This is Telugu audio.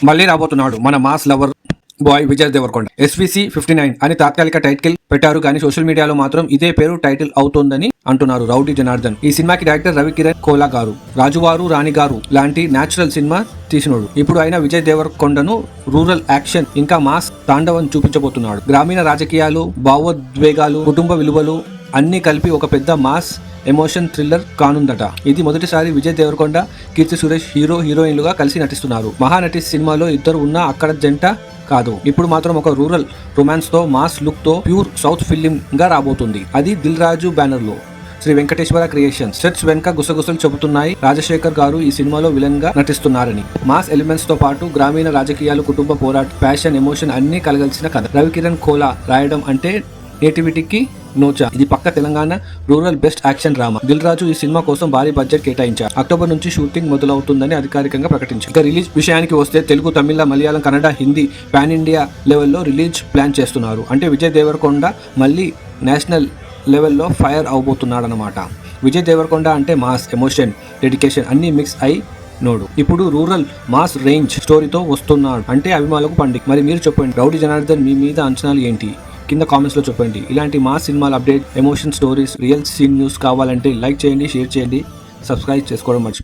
మళ్ళీ రాబోతున్నాడు మన mass lover boy Vijay Deverakonda. SVC 59 అని తాత్కాలిక టైటిల్ పెట్టారు కానీ సోషల్ మీడియాలో మాత్రం ఇదే పేరు టైటిల్ అవుతోందని అంటున్నారు రౌడీ జనార్దన్. ఈ సినిమాకి డైరెక్టర్ రవికిరణ్ కోలా గారు రాజువారు రాణి గారు లాంటి నేచురల్ సినిమా తీసినోడు. ఇప్పుడు ఆయన విజయ్ దేవరకొండను రూరల్ యాక్షన్ ఇంకా మాస్ తాండవం చూపించబోతున్నాడు. గ్రామీణ రాజకీయాలు, భావోద్వేగాలు, కుటుంబ విలువలు అన్ని కలిపి ఒక పెద్ద మాస్ ఎమోషన్ థ్రిల్లర్ కానుందట. ఇది మొదటిసారి విజయ్ దేవరకొండ, కీర్తి సురేష్ హీరోయిన్లుగా కలిసి నటిస్తున్నారు. మహానటి సినిమాలో ఇద్దరు ఉన్న అక్కడ జంట కాదు. ఇప్పుడు మాత్రం ఒక రూరల్ రొమాన్స్ తో మాస్ లుక్ తో ప్యూర్ సౌత్ ఫిలిం గా రాబోతుంది. అది దిల్ రాజు బ్యానర్ లో శ్రీ వెంకటేశ్వర క్రియేషన్స్. సెట్స్ వెనుక గుసగుసలు చెబుతున్నాయి. రాజశేఖర్ గారు ఈ సినిమాలో విలన్ గా నటిస్తున్నారని. మాస్ ఎలిమెంట్స్ తో పాటు గ్రామీణ రాజకీయాలు, కుటుంబ పోరాట, ప్యాషన్, ఎమోషన్ అన్ని కలగలిసిన కథ. రవికిరణ్ కోలా రాయడం అంటే నేటివిటీకి నోచా. ఇది పక్క Telangana rural best action drama. Dil Raju ఈ సినిమా కోసం భారీ బడ్జెట్ కేటాయించారు. అక్టోబర్ నుంచి షూటింగ్ మొదలవుతుందని అధికారికంగా ప్రకటించారు. ఇక రిలీజ్ విషయానికి వస్తే తెలుగు, తమిళ, మలయాళం, కన్నడ, హిందీ పాన్ ఇండియా లెవెల్లో రిలీజ్ ప్లాన్ చేస్తున్నారు. అంటే విజయ్ దేవరకొండ మళ్ళీ నేషనల్ లెవెల్లో ఫైర్ అవబోతున్నాడనమాట. విజయ్ దేవరకొండ అంటే మాస్, ఎమోషన్, డెడికేషన్ అన్ని మిక్స్ అయి నోడు. ఇప్పుడు రూరల్ మాస్ రేంజ్ స్టోరీతో వస్తున్నాడు అంటే అభిమానులకు పండిక్. మరి మీరు చెప్పండి, రౌడీ జనార్దన్ మీ మీద అంచనాలు ఏంటి? కింద కామెంట్స్ లో చెప్పండి. ఇలాంటి మాస్ సినిమాల update, emotion stories, real scene news కావాలంటే లైక్ చేయండి, షేర్ చేయండి, సబ్స్క్రైబ్ చేసుకోవడం మర్చిపోండి.